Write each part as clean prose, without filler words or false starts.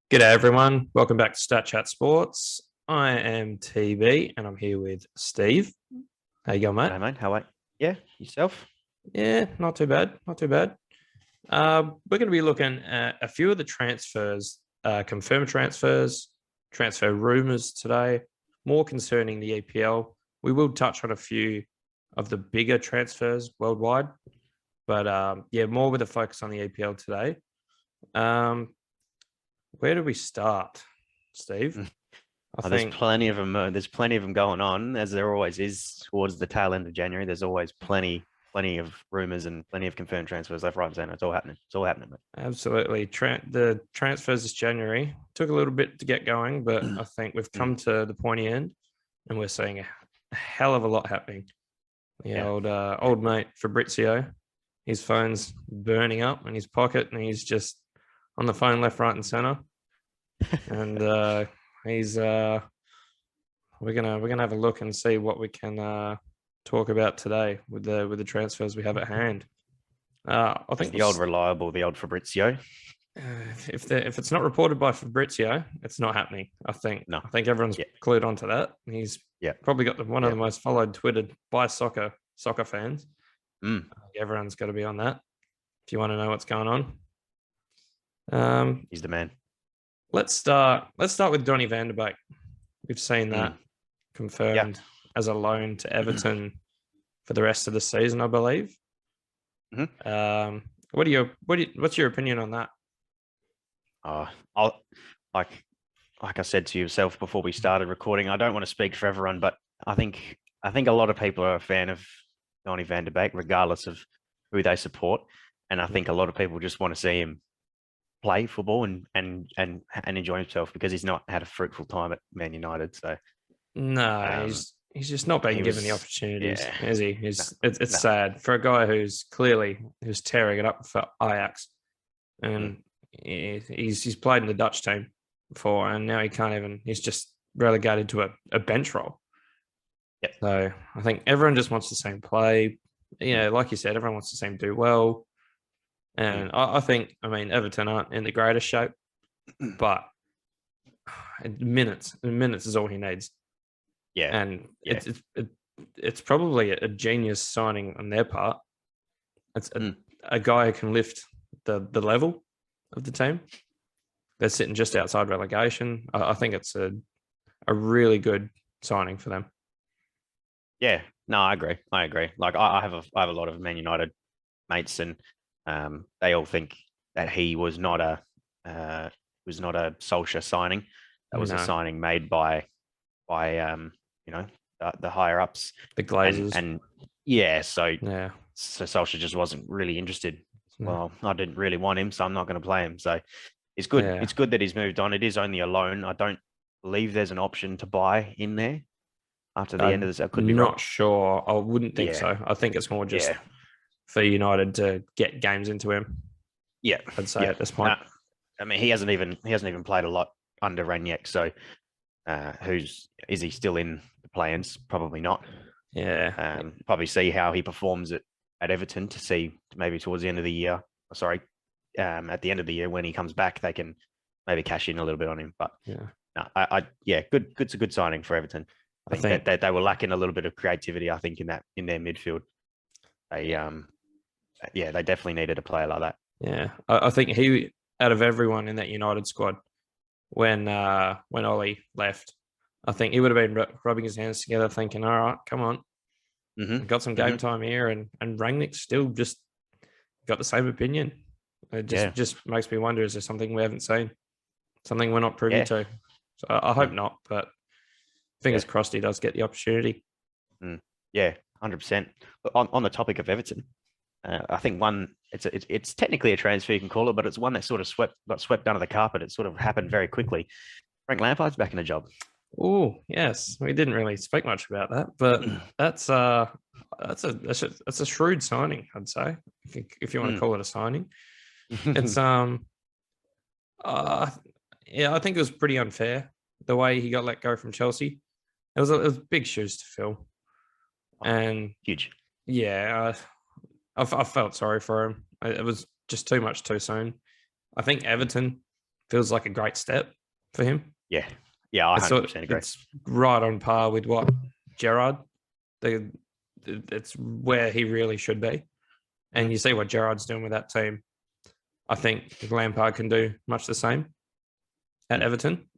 G'day everyone, welcome back to Statchat Sports. I am TB and I'm here with Steve. How you going, mate? Hey, mate. How are you? Yeah, yourself? Yeah, not too bad, not too bad. We're going to be looking at a few of the transfers, confirmed transfers, transfer rumours today, more concerning the EPL. We will touch on a few of the bigger transfers worldwide, but more with a focus on the EPL today. Where do we start, Steve? There's plenty of them. There's plenty of them going on, as there always is towards the tail end of January. There's always plenty of rumours and plenty of confirmed transfers left, right, and centre. It's all happening. It's all happening, mate. Absolutely. The transfers this January took a little bit to get going, but I think we've come to the pointy end, and we're seeing a hell of a lot happening. Old mate Fabrizio, his phone's burning up in his pocket, and he's just on the phone left, right, and centre. And we're gonna have a look and see what we can talk about today with the transfers we have at hand. I think the old reliable, the old Fabrizio. If it's not reported by Fabrizio, it's not happening. I think everyone's clued onto that. He's probably got one of the most followed Twitter by soccer fans. Everyone's got to be on that if you want to know what's going on. He's the man. Let's start with Donny van de Beek. We've seen that confirmed as a loan to Everton for the rest of the season, I believe. What's your opinion on that? Like I said to yourself before we started recording, I don't want to speak for everyone, but I think a lot of people are a fan of Donny van de Beek, regardless of who they support, and I think a lot of people just want to see him play football and enjoy himself, because he's not had a fruitful time at Man United. So no, he's just not being given the opportunities, is he? It's sad for a guy who's tearing it up for Ajax, and he's played in the Dutch team before, and now he's just relegated to a bench role. So I think everyone just wants to see him play. Like you said, everyone wants to see him do well. And I think, Everton aren't in the greatest shape, but minutes is all he needs. And it's probably a genius signing on their part. It's a guy who can lift the level of the team. They're sitting just outside relegation. I think it's a really good signing for them. Yeah, no, I agree. Like I have a lot of Man United mates, and they all think that he was not a Solskjaer signing. That was a signing made by the higher ups, the Glazers, so Solskjaer just wasn't really interested. Well, I didn't really want him, so I'm not going to play him. So it's good. It's good that he's moved on. It is only a loan. I don't believe there's an option to buy in there after the end of this. I could be not wrong. Sure. I wouldn't think so. I think it's more just for United to get games into him. Yeah, I'd say at this point. He hasn't even played a lot under Ranieri. So, is he still in the play-ins? Probably not. Yeah. Probably see how he performs at Everton to see maybe towards the end of the year. At the end of the year when he comes back, they can maybe cash in a little bit on him. But good. It's a good signing for Everton. I think that they were lacking a little bit of creativity. I think in their midfield, they definitely needed a player like that. Yeah, I think he, out of everyone in that United squad, when Alli left, I think he would have been rubbing his hands together, thinking, "All right, come on, we've got some game time here," and Rangnick's still just got the same opinion. It just makes me wonder: is there something we haven't seen, something we're not privy to? So I hope not, but fingers crossed he does get the opportunity. 100%. On the topic of Everton, I think it's technically a transfer, you can call it, but it's one that sort of got swept under the carpet. It sort of happened very quickly. Frank Lampard's back in a job. Oh yes, we didn't really speak much about that, but that's a shrewd signing, I'd say, if you want to call it a signing. It's I think it was pretty unfair the way he got let go from Chelsea. It was big shoes to fill, and huge. Yeah, I felt sorry for him. It was just too much too soon. I think Everton feels like a great step for him. Yeah, I 100% agree. It's right on par with what Gerrard. It's where he really should be, and you see what Gerrard's doing with that team. I think Lampard can do much the same at Everton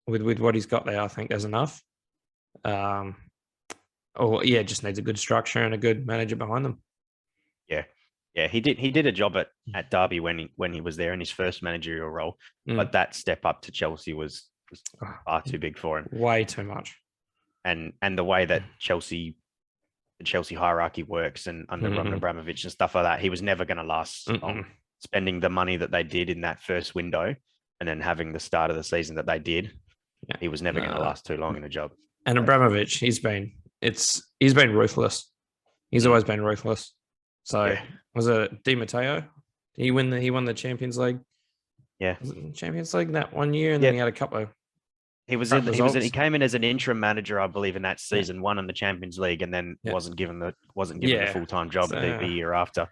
with what he's got there. I think there's enough. Just needs a good structure and a good manager behind them. Yeah, he did a job at Derby when he was there in his first managerial role, but that step up to Chelsea was far too big for him. Way too much. And the way that the Chelsea hierarchy works and under Roman Abramovich and stuff like that, he was never going to last long. Spending the money that they did in that first window and then having the start of the season that they did, he was never going to last too long in a job. And Abramovich, he's been ruthless. He's always been ruthless. So was it Di Matteo? He won the Champions League. Yeah, Champions League that one year, and then he had a couple of. He came in as an interim manager, I believe, in that season, won in the Champions League, and then wasn't given the full-time job the year after.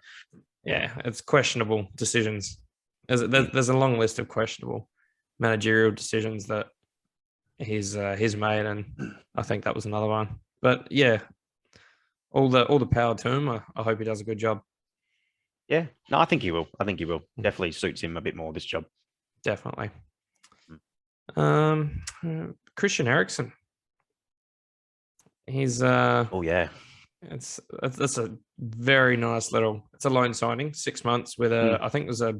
Yeah, it's questionable decisions. There's a long list of questionable managerial decisions that he's made, and I think that was another one. But yeah, all the power to him. I hope he does a good job. Yeah, no, I think he will. Definitely suits him a bit more, this job. Definitely. Christian Eriksen. He's That's a very nice it's a loan signing, 6 months with I think there's a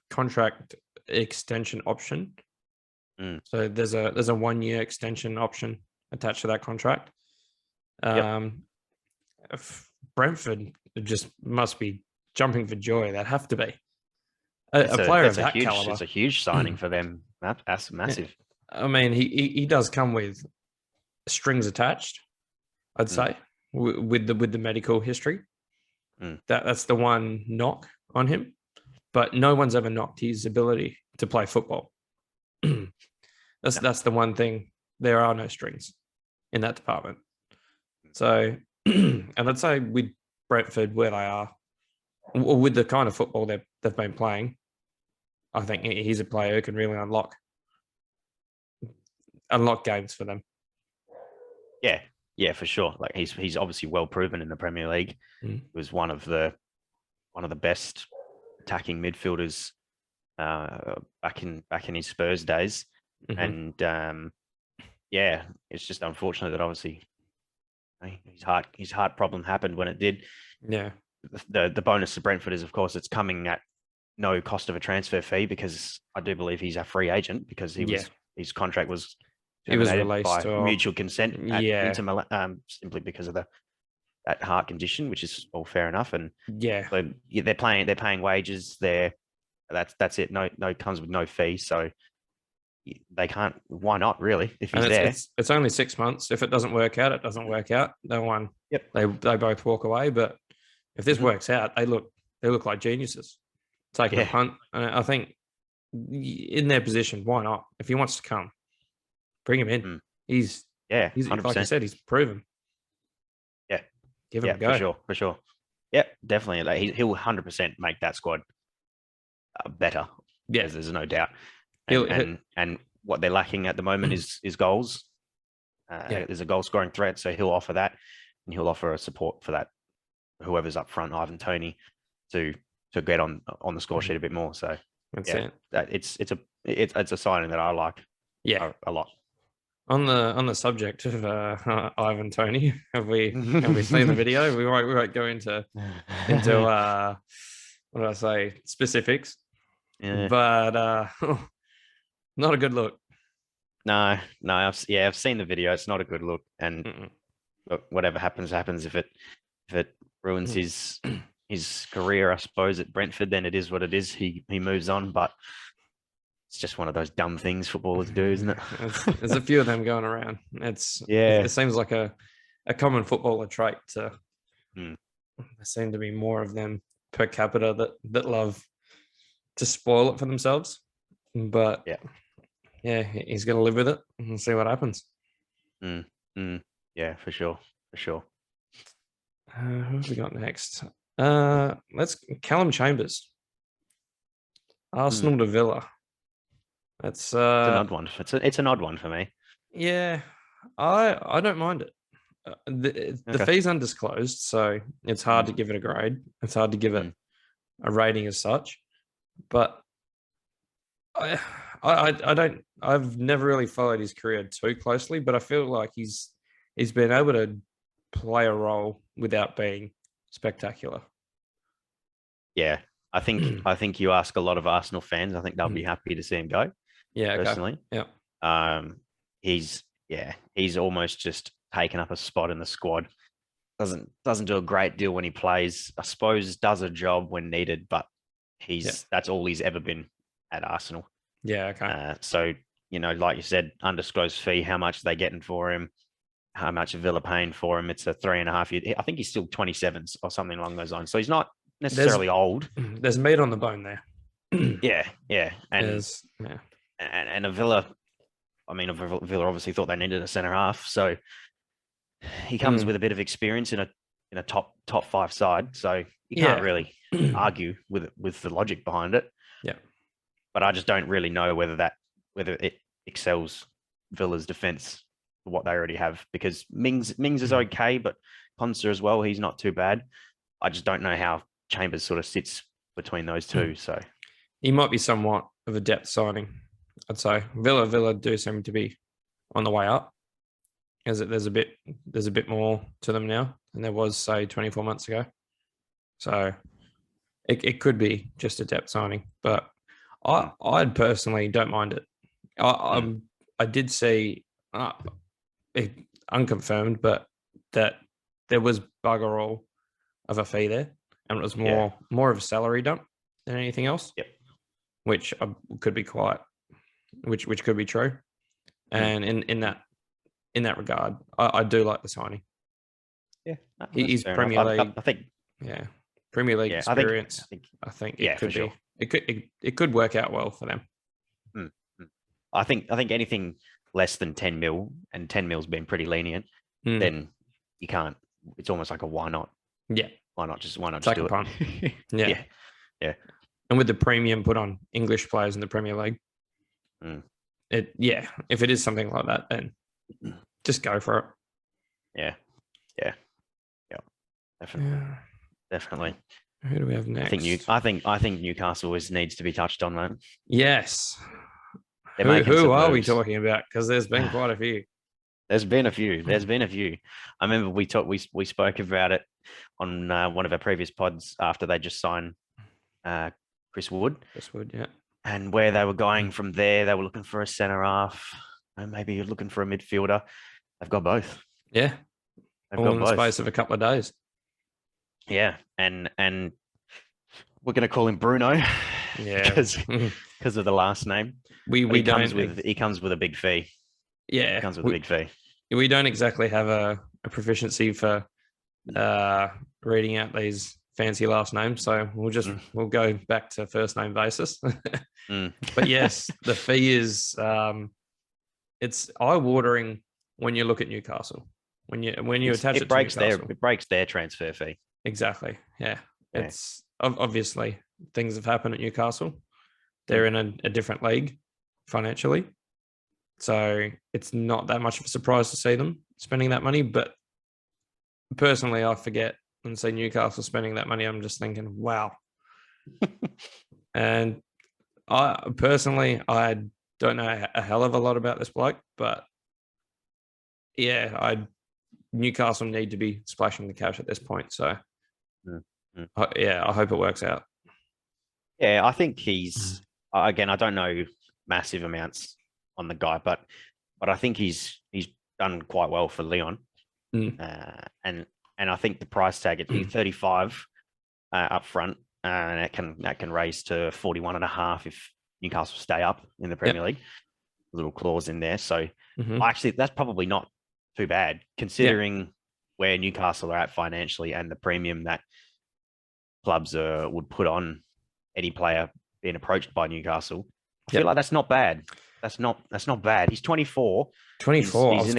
contract extension option. So there's a 1 year extension option attached to that contract. Brentford just must be jumping for joy. They'd have to be. A player of that caliber. It's a huge signing for them. That's massive. I mean, he does come with strings attached, I'd say, with the medical history. That's the one knock on him. But no one's ever knocked his ability to play football. That's the one thing. There are no strings in that department. So, and I'd say with Brentford, where they are, or with the kind of football they've been playing, I think he's a player who can really unlock games for them. Yeah, for sure. Like he's obviously well proven in the Premier League. He was one of the best attacking midfielders back in his Spurs days. And it's just unfortunate that obviously his heart problem happened when it did. Yeah. The bonus to Brentford is, of course, it's coming at no cost of a transfer fee, because I do believe he's a free agent, because his contract was released by mutual consent at Inter Milan, simply because of that heart condition, which is all fair enough. And so, they're paying wages there. That's it. No, comes with no fee. So they can't. Why not? Really, if he's there, it's only 6 months. If it doesn't work out, it doesn't work out. No one. They both walk away. But if this works out, they look like geniuses taking a punt. And I think in their position, why not? If he wants to come, bring him in. He's 100%. Like I said, he's proven. Yeah, give him a go for sure. Yeah, definitely. Like he'll 100% make that squad better. Yeah, there's no doubt. And what they're lacking at the moment is goals. There's a goal scoring threat, so he'll offer that, and he'll offer a support for that. Whoever's up front, Ivan Toney, to get on the score sheet a bit more. So that's it. It's a signing that I like. A lot. On the subject of Ivan Toney, have we seen the video? We won't go into what do I say, specifics. Yeah. But not a good look. No, I've seen the video. It's not a good look. And look, whatever happens. If it ruins his career, I suppose, at Brentford, then it is what it is. He moves on, but it's just one of those dumb things footballers do, isn't it? There's a few of them going around. It seems like a common footballer trait. There seem to be more of them per capita that love to spoil it for themselves. But he's going to live with it and see what happens. Yeah, for sure. Who have we got next? Let's Callum Chambers. Arsenal to Villa. That's it's an odd one. It's an odd one for me. Yeah, I don't mind it. The fee's undisclosed, so it's hard to give it a grade. It's hard to give it a rating as such. But I don't. I've never really followed his career too closely, but I feel like he's been able to play a role without being spectacular. Yeah, I think you ask a lot of Arsenal fans. I think they'll be happy to see him go. Yeah, personally. Okay. Yeah. He's almost just taken up a spot in the squad. Doesn't do a great deal when he plays. I suppose does a job when needed, but that's all he's ever been at Arsenal. Yeah. Okay. So like you said, undisclosed fee. How much are they getting for him? How much are Villa paying for him? It's a 3.5 year. I think he's still 27 or something along those lines. So he's not necessarily old. There's meat on the bone there. yeah, and a Villa. I mean, Villa obviously thought they needed a centre half, so he comes with a bit of experience in a top 5 side. So you can't really argue with the logic behind it. Yeah, but I just don't really know whether it excels Villa's defence for what they already have, because Mings is okay, but Ponsa as well, he's not too bad. I just don't know how Chambers sort of sits between those two. So he might be somewhat of a depth signing, I'd say. Villa do seem to be on the way up. There's a bit more to them now than there was, say, 24 months ago. So it could be just a depth signing, but I personally don't mind it. I did see it unconfirmed, but that there was bugger all of a fee there, and it was more of a salary dump than anything else. Yep. Which could be which could be true. And in that regard, I do like the signing. Yeah, he's Premier League. I think. Yeah, Premier League experience. I think it could be. Sure. It could work out well for them. I think anything less than 10 mil, and 10 mil's been pretty lenient, then you can't. It's almost like a why not? Yeah. Why not just do it? Yeah. And with the premium put on English players in the Premier League, if it is something like that, then just go for it. Yeah. Definitely. Who do we have next? I think Newcastle needs to be touched on, man. Yes. Who are we talking about? Because there's been quite a few. There's been a few. I remember we spoke about it on one of our previous pods after they just signed Chris Wood. Yeah. And where they were going from there, they were looking for a centre half, and maybe you're looking for a midfielder. They've got both. Yeah. All in the space of a couple of days. Yeah, and we're going to call him Bruno. Yeah, because of the last name. He comes with a big fee. Yeah, he comes with a big fee. We don't exactly have a proficiency for reading out these fancy last names, so we'll go back to first name basis. But yes, the fee is it's eye-watering when you look at Newcastle. When you attach it to Newcastle. It breaks their transfer fee. Exactly. Yeah. It's obviously things have happened at Newcastle. They're in a different league financially. So it's not that much of a surprise to see them spending that money. But personally, I forget and see Newcastle spending that money. I'm just thinking, wow. And I don't know a hell of a lot about this bloke, but Newcastle need to be splashing the cash at this point. So I hope it works out. Yeah, I think he's again. I don't know massive amounts on the guy, but I think he's done quite well for Lyon, and I think the price tag at 35 up front, and that can raise to 41.5 if Newcastle stay up in the Premier League. A little clause in there, so actually that's probably not too bad considering where Newcastle are at financially and the premium that clubs would put on any player being approached by Newcastle. I feel like that's not bad. That's not bad. He's 24. 24. He's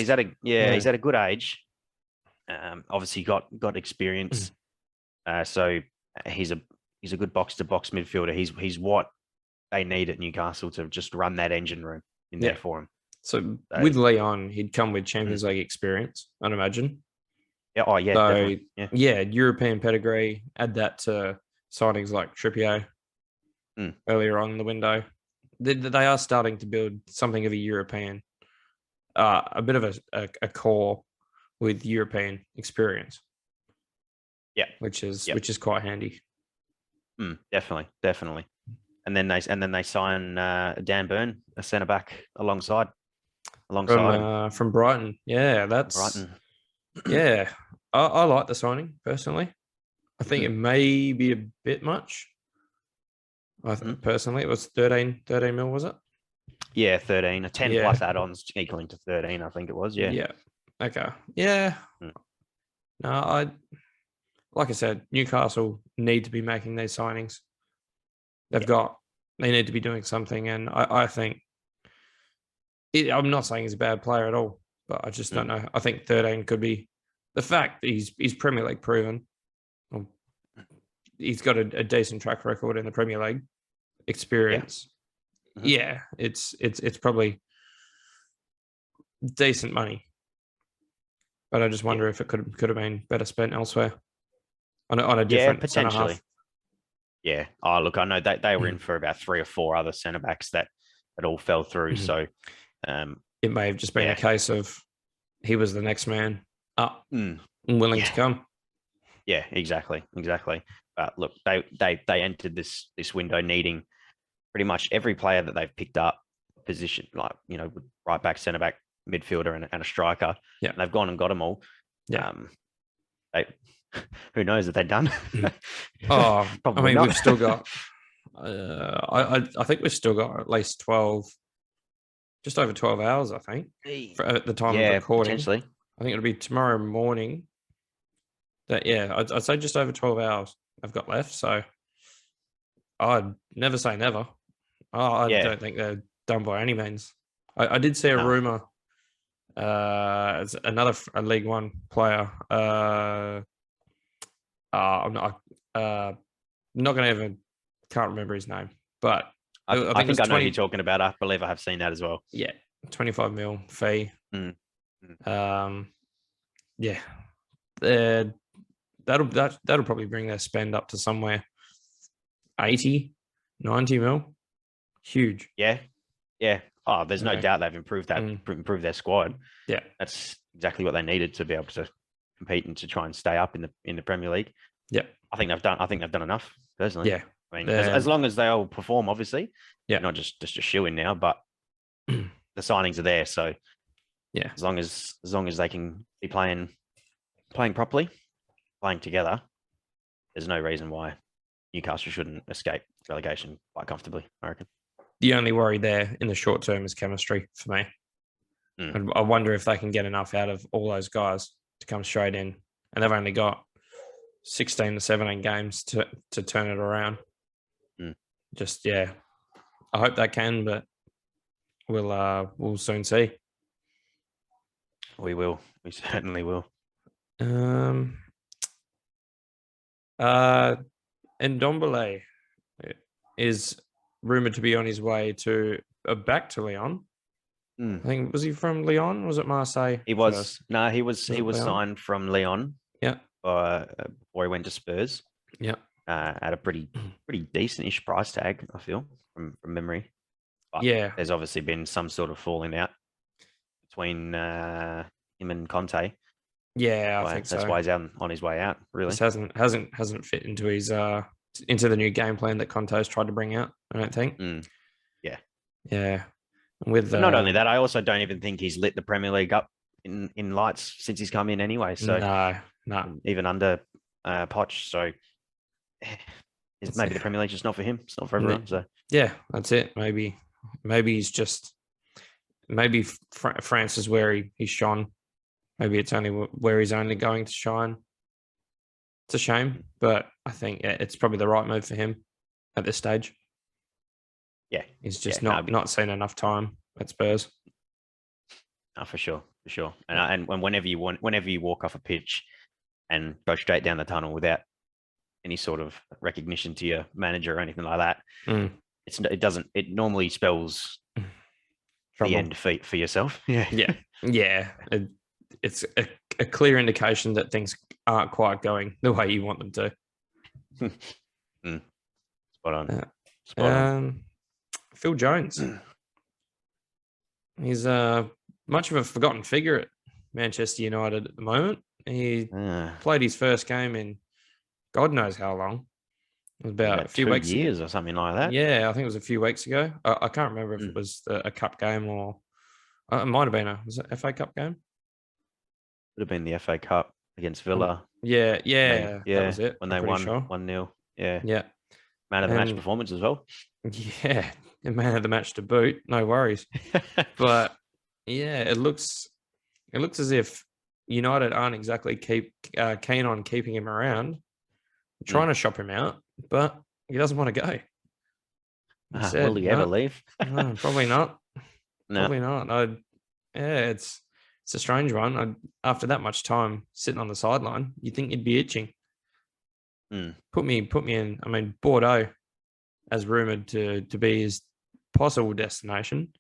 at a good age. Obviously got experience. So he's a good box to box midfielder. He's what they need at Newcastle to just run that engine room in there for him. So with Leon, he'd come with Champions League experience, I'd imagine. Yeah. Oh, yeah. So, definitely. Yeah. European pedigree. Add that to signings like Trippier earlier on in the window. They are starting to build something of a European, a bit of a core with European experience. Yeah, which is quite handy. Definitely. And then they sign Dan Burn, a centre back, alongside from Brighton. Yeah, that's Brighton. Yeah, I like the signing personally. I think it may be a bit much. I think personally, it was 13 mil, was it? Yeah, 13. 10 plus add-ons equaling to 13, I think it was. Yeah. Yeah. Okay. Yeah. No, like I said, Newcastle need to be making these signings. They need to be doing something, and I think I'm not saying he's a bad player at all, but I just don't know. I think 13 could be the fact that he's Premier League proven. He's got a decent track record in the Premier League experience. Yeah, it's probably decent money, but I just wonder if it could have been better spent elsewhere on a different potentially. Yeah. Oh, look, I know they were in for about 3 or 4 other centre backs that all fell through. So it may have just been a case of he was the next man up and willing to come. Yeah, exactly. But look, they entered this window needing pretty much every player that they've picked up position, like, right back, centre back, midfielder, and a striker. Yeah, and they've gone and got them all. Yeah, who knows what they've done? Probably not. We've still got. I think we've still got at least 12, just over 12 hours. I think at the time of recording. Potentially. I think it'll be tomorrow morning. I'd say just over 12 hours I've got left. So I'd never say never. I don't think they're done by any means. I did see a rumor. It's another League One player. I'm not going to even. Can't remember his name, but I think I know who you're talking about. I believe I have seen that as well. Yeah, 25 mil fee. Yeah, that'll probably bring their spend up to somewhere 80, 90 mil. Huge. Yeah. Oh, there's no doubt they've improved that, improved their squad. Yeah, that's exactly what they needed to be able to compete and to try and stay up in the Premier League. Yeah, I think they've done enough personally. Yeah, I mean, as long as they all perform, obviously. Yeah, not just a shoe in now, but the signings are there. So yeah, as long as they can be playing properly, playing together, there's no reason why Newcastle shouldn't escape relegation quite comfortably, I reckon. The only worry there in the short term is chemistry for me. And I wonder if they can get enough out of all those guys to come straight in. And they've only got 16 to 17 games to turn it around. I hope they can, but we'll soon see. We will. We certainly will. And Ndombele is rumored to be on his way back to Lyon. I think, was he from Lyon? Was it Marseille? He was. No, he was signed from Lyon. Yeah. Before he went to Spurs. Yeah. At a pretty decent-ish price tag, I feel, from memory. But there's obviously been some sort of falling out between him and Conte. Yeah, I think that's why he's on his way out. Really, this hasn't fit into his into the new game plan that Conte's tried to bring out. I don't think. Yeah. With not only that, I also don't even think he's lit the Premier League up in lights since he's come in anyway. So no, even under Poch. So maybe the Premier League just not for him. It's not for everyone. So that's it. Maybe he's just France is where he shone. Maybe it's only where he's only going to shine. It's a shame, but I think it's probably the right move for him at this stage. Yeah, he's just not seen enough time at Spurs. Oh, for sure. And whenever you walk off a pitch and go straight down the tunnel without any sort of recognition to your manager or anything like that, it normally spells the end for yourself. Yeah. It's a clear indication that things aren't quite going the way you want them to. Spot on. Phil Jones. He's much of a forgotten figure at Manchester United at the moment. He played his first game in God knows how long. It was about a few weeks years or something like that. Yeah, I think it was a few weeks ago. I can't remember if it was a cup game or it might have been was it FA Cup game? Would have been the FA Cup against Villa. Yeah, that was it. When they won 1-0. Yeah. Man of the match performance as well. Yeah, man of the match to boot. No worries. But yeah, it looks as if United aren't exactly keen on keeping him around. Trying to shop him out, but he doesn't want to go. Will he ever leave? No, probably not. No. Probably not. It's a strange one. After that much time sitting on the sideline, you'd think you'd be itching. Put me in. I mean, Bordeaux, as rumored to be his possible destination.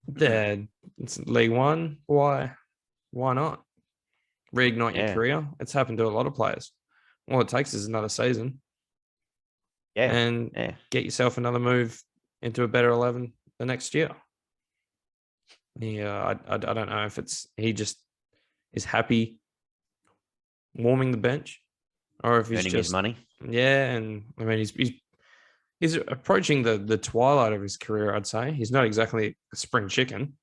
It's League One. Why not? Reignite your career. It's happened to a lot of players. All it takes is another season. And get yourself another move into a better 11 the next year. Yeah, I don't know if he just is happy warming the bench, or if he's earning just his money. Yeah, and I mean he's approaching the twilight of his career. I'd say he's not exactly a spring chicken,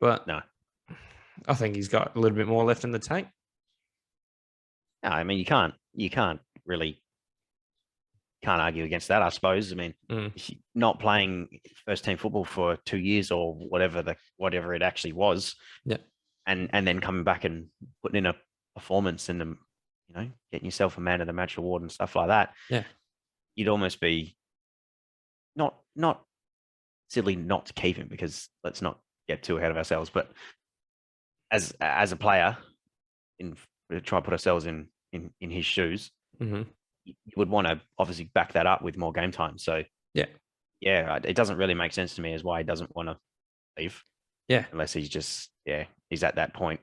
but no, I think he's got a little bit more left in the tank. No, I mean you can't really argue against that, I suppose. I mean, not playing first team football for 2 years or whatever it actually was, and then coming back and putting in a performance and getting yourself a man of the match award and stuff like that. Yeah, you'd almost be not silly not to keep him, because let's not get too ahead of ourselves. But as a player, try to put ourselves in his shoes. You would want to obviously back that up with more game time. So it doesn't really make sense to me as why he doesn't want to leave. Yeah, unless he's just he's at that point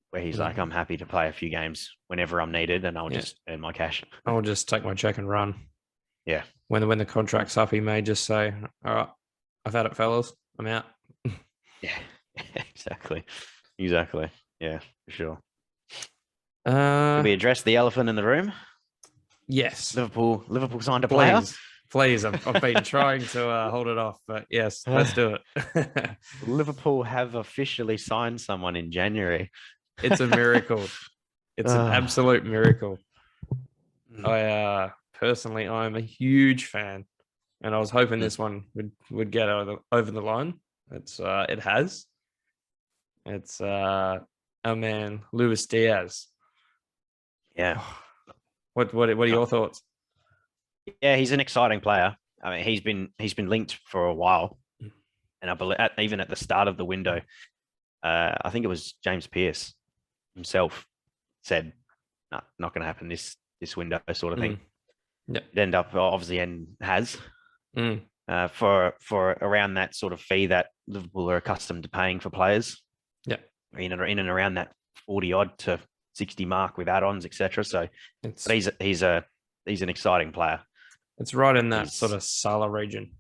where he's like, I'm happy to play a few games whenever I'm needed, and I'll just earn my cash. I'll just take my check and run. Yeah. When the contract's up, he may just say, "All right, I've had it, fellas. I'm out." Yeah. Exactly. Yeah, for sure. Can we address the elephant in the room? Yes. Liverpool signed a player. Please. I've been trying to hold it off, but yes, let's do it. Liverpool have officially signed someone in January. It's a miracle. It's an absolute miracle. I personally, I'm a huge fan, and I was hoping this one would get over the line. It has. It's our man Luis Diaz. Yeah. What are your thoughts? Yeah, he's an exciting player. I mean, he's been linked for a while, and I believe even at the start of the window, I think it was James Pearce himself said, "No, not going to happen this window," sort of thing. Yeah, it ended up obviously and has for around that sort of fee that Liverpool are accustomed to paying for players. Yeah, in and around that 40 odd to 60 mark with add-ons, etc. So he's an exciting player. It's right in that sort of Salah region.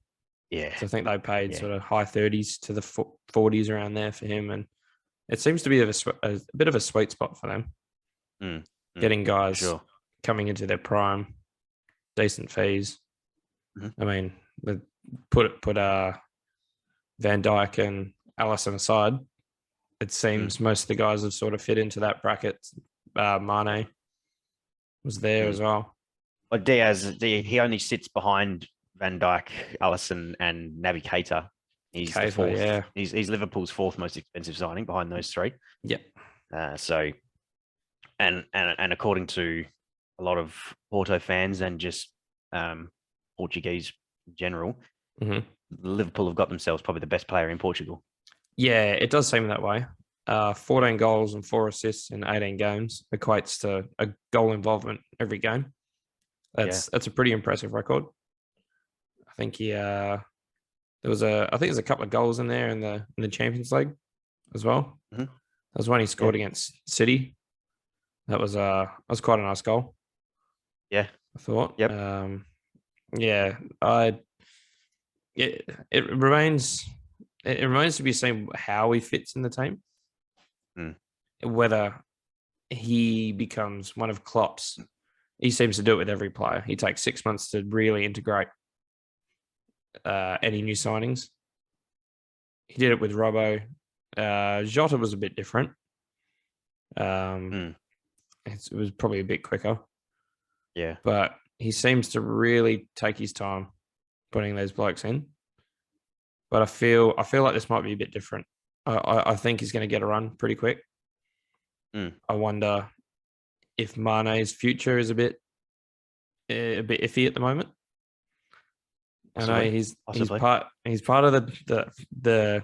Yeah. So I think they paid sort of high 30s to the 40s around there for him. And it seems to be a bit of a sweet spot for them. Getting guys coming into their prime, decent fees. I mean, put Van Dijk and Alisson aside, it seems most of the guys have sort of fit into that bracket. Mane was there as well. But Diaz, he only sits behind Van Dijk, Alisson, and Naby Keita. He's the fourth. Yeah. He's Liverpool's fourth most expensive signing behind those three. Yeah. So, and according to a lot of Porto fans and just Portuguese in general, Liverpool have got themselves probably the best player in Portugal. Yeah, it does seem that way. 14 goals and 4 assists in 18 games equates to a goal involvement every game. That's a pretty impressive record. I think he I think there's a couple of goals in there in the Champions League as well. Mm-hmm. There was one he scored against City. That was quite a nice goal. Yeah, I thought. Yep. It remains to be seen how he fits in the team. Whether he becomes one of Klopp's. He seems to do it with every player. He takes 6 months to really integrate any new signings. He did it with Robbo. Jota was a bit different. It was probably a bit quicker. Yeah. But he seems to really take his time putting those blokes in. But I feel like this might be a bit different. I think he's going to get a run pretty quick. I wonder if Mane's future is a bit iffy at the moment. Possibly. I know he's part of the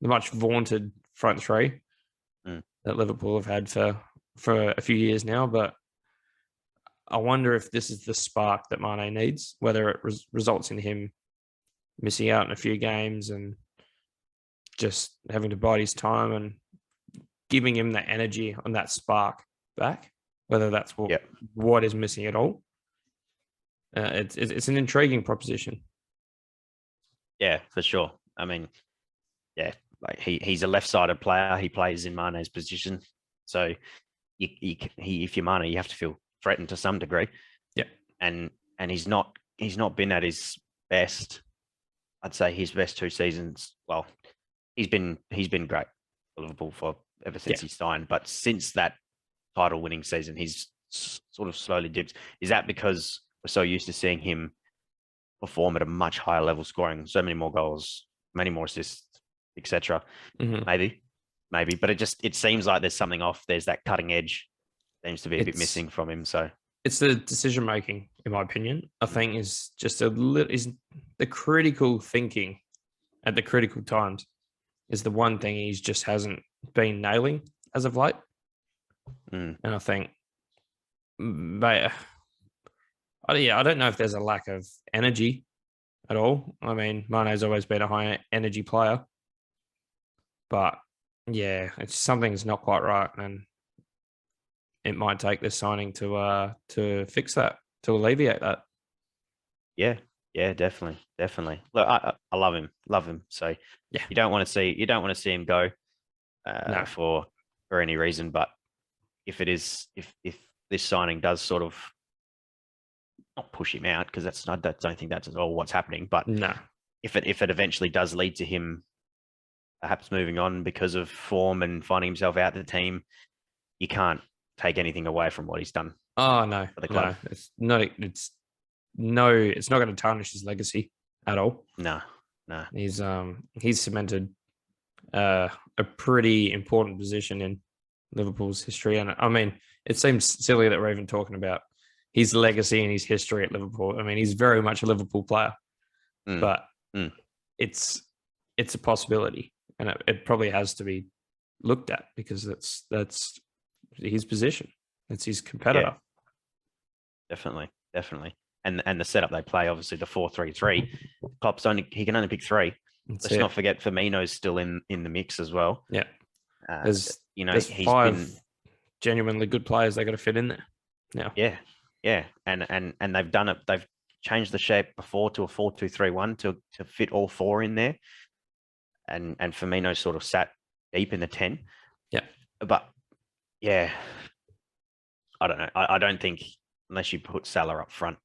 much vaunted front three that Liverpool have had for a few years now, but I wonder if this is the spark that Mane needs, whether it results in him missing out in a few games and just having to bide his time and giving him that energy and that spark back, whether that's what is missing at all. It's an intriguing proposition. Yeah, for sure. I mean, yeah, like he's a left-sided player. He plays in Mane's position, so if you're Mane, you have to feel threatened to some degree. Yeah, and he's not been at his best. I'd say his best 2 seasons. Well, he's been great for Liverpool ever since he signed, but since that title-winning season, he's sort of slowly dipped. Is that because we're so used to seeing him perform at a much higher level, scoring so many more goals, many more assists, etc.? Maybe, but it seems like there's something off. There's that cutting edge seems to be a bit missing from him. So it's the decision making, in my opinion. I think is just is the critical thinking at the critical times is the one thing he just hasn't been nailing as of late. And I think, I don't know if there's a lack of energy at all. I mean, Mane's always been a high energy player, but yeah, something's not quite right, and it might take this signing to fix that, to alleviate that. Yeah, definitely. Look, I love him. So yeah, you don't want to see him go for any reason. But if this signing does sort of not push him out, because I don't think that's at all what's happening. But if it eventually does lead to him perhaps moving on because of form and finding himself out of the team, you can't take anything away from what he's done. Oh no, for the club. No, it's not going to tarnish his legacy at all. No. He's cemented a pretty important position in Liverpool's history, and I mean, it seems silly that we're even talking about his legacy and his history at Liverpool. I mean, he's very much a Liverpool player, but it's a possibility, and it probably has to be looked at because that's his position. It's his competitor. Yeah. Definitely. And the setup they play, obviously the 4-3-3. Klopp's he can only pick 3. Let's not forget Firmino's still in the mix as well. Yeah. There's 5 genuinely good players they got to fit in there now. Yeah. And they've done it. They've changed the shape before to a 4-2-3-1 to fit all 4 in there. And Firmino sort of sat deep in the 10. Yeah. But yeah, I don't know. I don't think unless you put Salah up front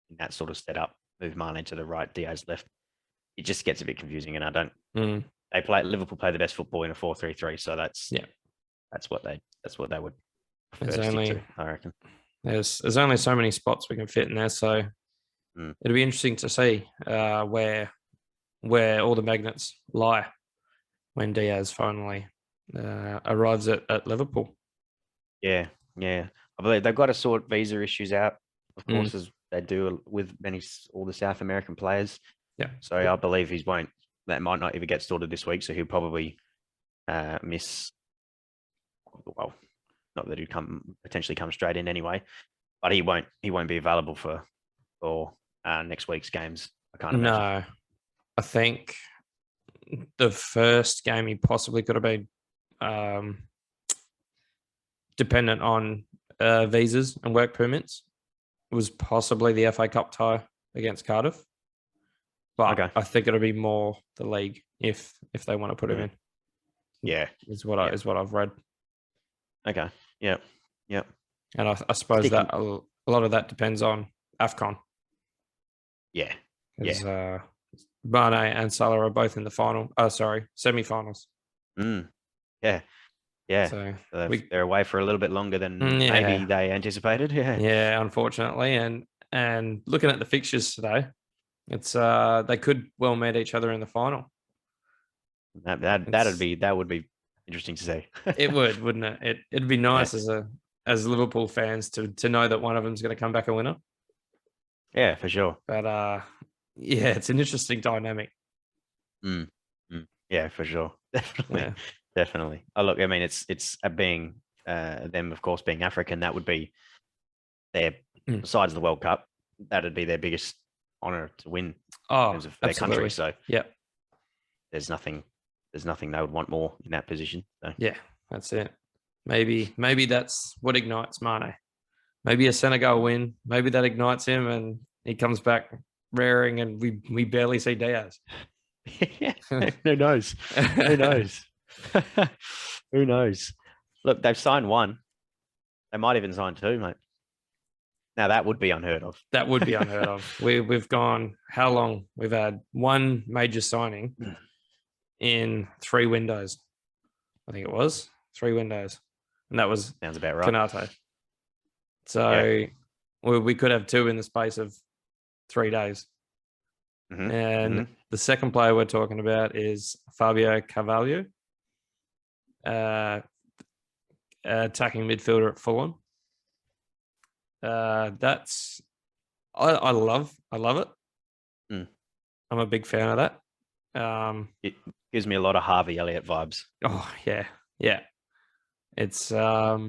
in that sort of setup, move Mane to the right, Diaz left, it just gets a bit confusing. And I don't. Liverpool play the best football in a 4-3-3, so that's what they would prefer to stick to, I reckon. There's only so many spots we can fit in there, so it'll be interesting to see where all the magnets lie when Diaz finally arrives at Liverpool. Yeah. I believe they've got to sort visa issues out, of course, as they do with all the South American players. Yeah. So I believe that might not even get sorted this week, so he'll probably miss. Well, not that he'd potentially come straight in anyway, but he won't be available for next week's games. I can't imagine. No, I think the first game he possibly could have been dependent on visas and work permits was possibly the FA Cup tie against Cardiff. But I think it'll be more the league if they want to put him in. Yeah, is what I've read. Okay. Yeah. And I suppose that a lot of that depends on AFCON. Yeah. Because Mane and Salah are both in the semi-finals. Yeah. So they're away for a little bit longer than maybe they anticipated. Yeah, unfortunately. And looking at the fixtures today, it's they could well meet each other in the final. That would be interesting to see. It would, wouldn't it? It'd be nice as Liverpool fans to know that one of them's going to come back a winner. Yeah, for sure. But it's an interesting dynamic. Yeah, for sure. Definitely. Oh, look, I mean, it's being them, of course, being African. That would be besides the World Cup, that'd be their biggest honor to win in terms of their country. So there's nothing they would want more in that position. So. Yeah, that's it. Maybe that's what ignites Mane. Maybe a Senegal win. Maybe that ignites him and he comes back raring and we barely see Diaz. Who knows? Who knows? Who knows? Look, they've signed one. They might even sign two, mate. Now that would be unheard of. That would be unheard of. We've gone how long? We've had one major signing in 3 windows. I think it was 3 windows, and that was sounds about right. Canate. So we could have 2 in the space of 3 days. And the second player we're talking about is Fabio Carvalho, attacking midfielder at Fulham. That's I love it. I'm a big fan of that. It gives me a lot of Harvey Elliott vibes. Oh yeah. It's I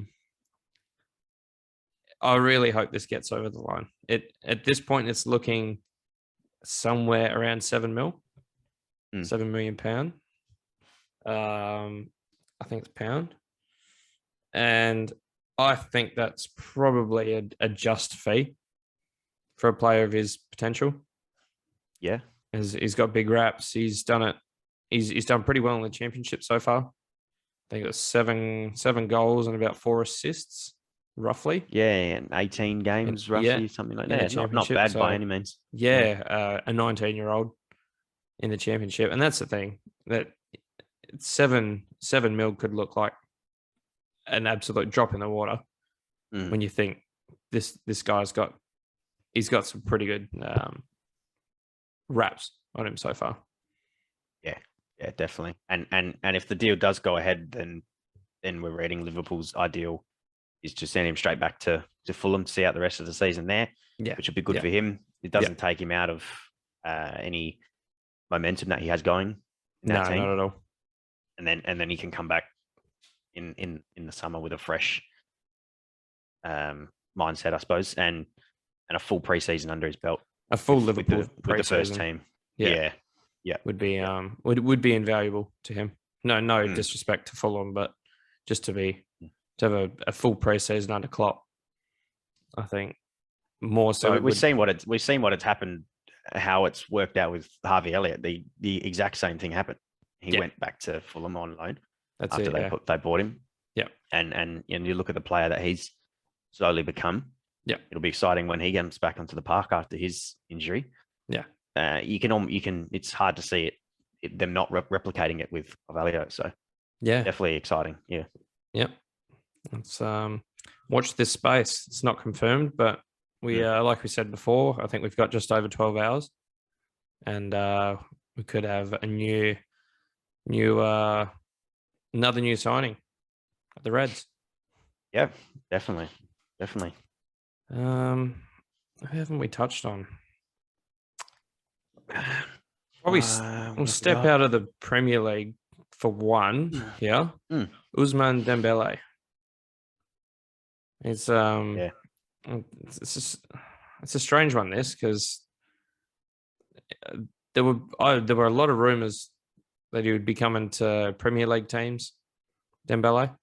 really hope this gets over the line. At this point it's looking somewhere around 7 million pound. I think it's pound. And I think that's probably a just fee for a player of his potential. Yeah. He's got big raps. He's done it. He's done pretty well in the championship so far. I think it was seven goals and about 4 assists, roughly. Yeah, and 18 games, roughly, something like that. Not bad by any means. Yeah, a 19-year-old in the championship. And that's the thing, that 7 mil could look like an absolute drop in the water when you think this guy's got some pretty good raps on him so far. Yeah, definitely. And if the deal does go ahead, then we're reading Liverpool's ideal is to send him straight back to Fulham to see out the rest of the season there, which would be good for him. It doesn't take him out of any momentum that he has going in that team. Not at all. And then he can come back in the summer with a fresh mindset, I suppose, and a full preseason under his belt. A full Liverpool with the first team. Yeah. Would be would be invaluable to him. No disrespect to Fulham, but just to have a full preseason under Klopp, I think more so. We've seen what it's happened, how it's worked out with Harvey Elliott. The exact same thing happened. He went back to Fulham on loan after they bought him. Yeah, and you look at the player that he's slowly become. Yeah, it'll be exciting when he comes back onto the park after his injury. Yeah. You can. It's hard to see them not replicating it with Carvalho. So definitely exciting. Yeah. Let's watch this space. It's not confirmed, but we like we said before, I think we've got just over 12 hours, and we could have a another new signing at the Reds. Yeah, definitely. Who haven't we touched on? Probably we'll step out of the Premier League for one. Yeah, Ousmane Dembele. It's it's a strange one, this, because there were a lot of rumours that he would be coming to Premier League teams, Dembele,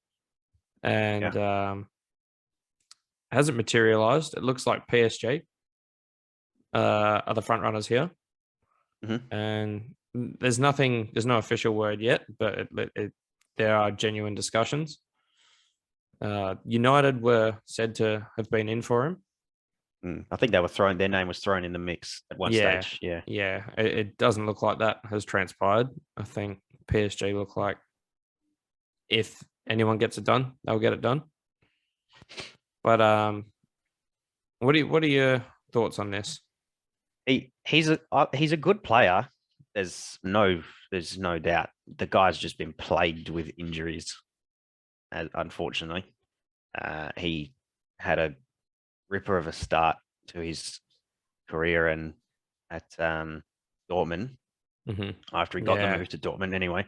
and hasn't materialised. It looks like PSG are the front runners here, and there's no official word yet, but there are genuine discussions. United were said to have been in for him. I think their name was thrown in the mix at one stage. Yeah. It doesn't look like that has transpired. I think PSG look like if anyone gets it done, they'll get it done. But what are your thoughts on this? He's a good player. There's no doubt. The guy's just been plagued with injuries, unfortunately. He had a ripper of a start to his career and at Dortmund after he got the move to Dortmund anyway,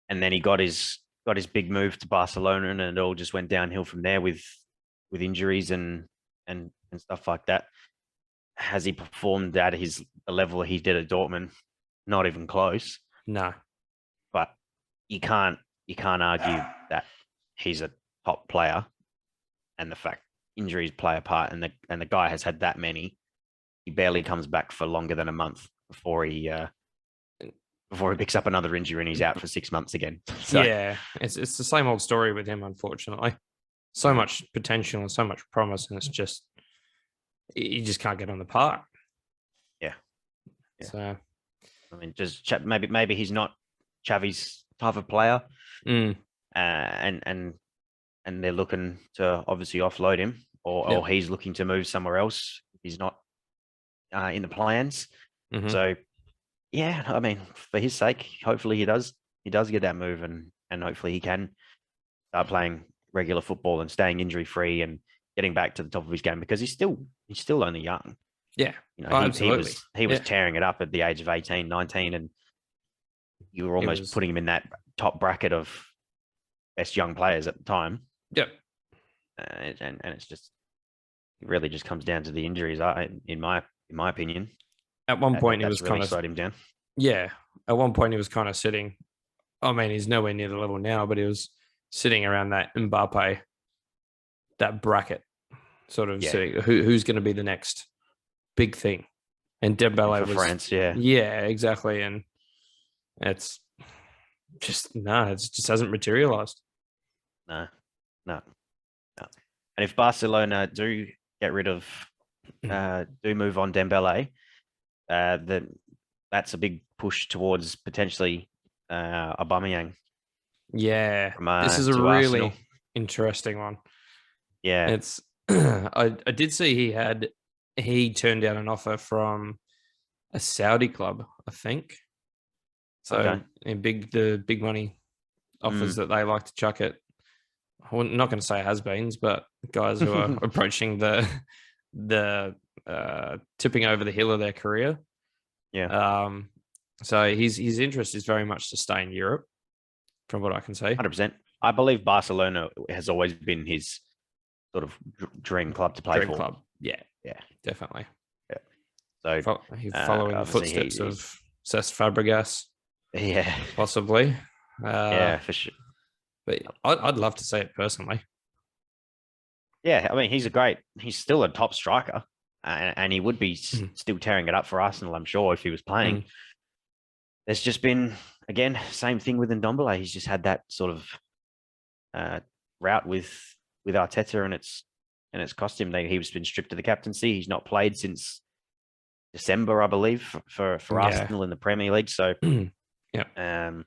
and then he got his big move to Barcelona, and it all just went downhill from there with injuries and stuff like that. Has he performed at the level he did at Dortmund? Not even close. No, but you can't argue that he's a top player, and the fact injuries play a part, and the guy has had that many. He barely comes back for longer than a month before he picks up another injury and he's out for 6 months again. So, yeah, it's the same old story with him, unfortunately. So much potential and so much promise, and it's just you just can't get on the park. Yeah. So, I mean, just maybe he's not Xavi's type of player, and they're looking to obviously offload him, or he's looking to move somewhere else. He's not in the plans. So, yeah, I mean, for his sake, hopefully he does get that move, and hopefully he can start playing regular football and staying injury free and getting back to the top of his game, because he's still only young. Yeah, absolutely. He was tearing it up at the age of 18, 19, and you were almost putting him in that top bracket of best young players at the time. Yep. And it's just, it really just comes down to the injuries. In my opinion, at one point he was really kind of slowed him down. Yeah, at one point he was kind of sitting. I mean, he's nowhere near the level now, but he was sitting around that Mbappe, that bracket, sort of sitting. Who's going to be the next big thing? And Dembele was France, yeah, exactly. And it's just it just hasn't materialized. No. And if Barcelona do get rid of, do move on Dembele, then that's a big push towards potentially Aubameyang. Yeah, this is a really Arsenal. Interesting one. Yeah, it's. I did see he turned down an offer from a Saudi club, I think. So the big money offers that they like to chuck at. I'm not going to say has-beens, but guys who are approaching the tipping over the hill of their career. Yeah. So his interest is very much to stay in Europe, from what I can say. 100%. I believe Barcelona has always been his sort of dream club to play for. Dream club. Yeah, definitely. Yeah. So following the footsteps of Cesc Fabregas. Yeah, possibly. Yeah, for sure. But I'd love to see it personally. Yeah, I mean, he's still a top striker, and he would be still tearing it up for Arsenal, I'm sure, if he was playing. There's just been, again, same thing with Ndombele. He's just had that sort of route with Arteta, and it's cost him. He was been stripped of the captaincy. He's not played since December, I believe, for Arsenal in the Premier League. So, and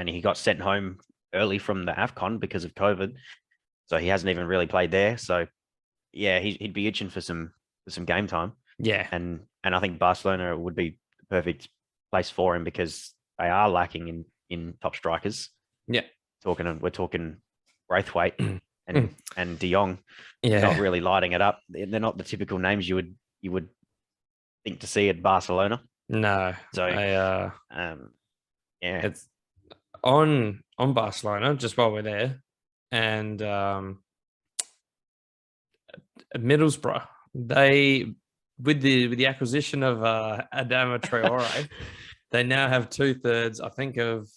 he got sent home early from the AFCON because of COVID. So he hasn't even really played there. So yeah, he'd be itching for some game time. Yeah. And I think Barcelona would be the perfect place for him, because they are lacking in top strikers. Yeah. We're talking Braithwaite and De Jong. Yeah. Not really lighting it up. They're not the typical names you would think to see at Barcelona. No. So yeah. It's on Barcelona, just while we're there, and Middlesbrough, they with the acquisition of Adama Traore, they now have 2/3, I think, of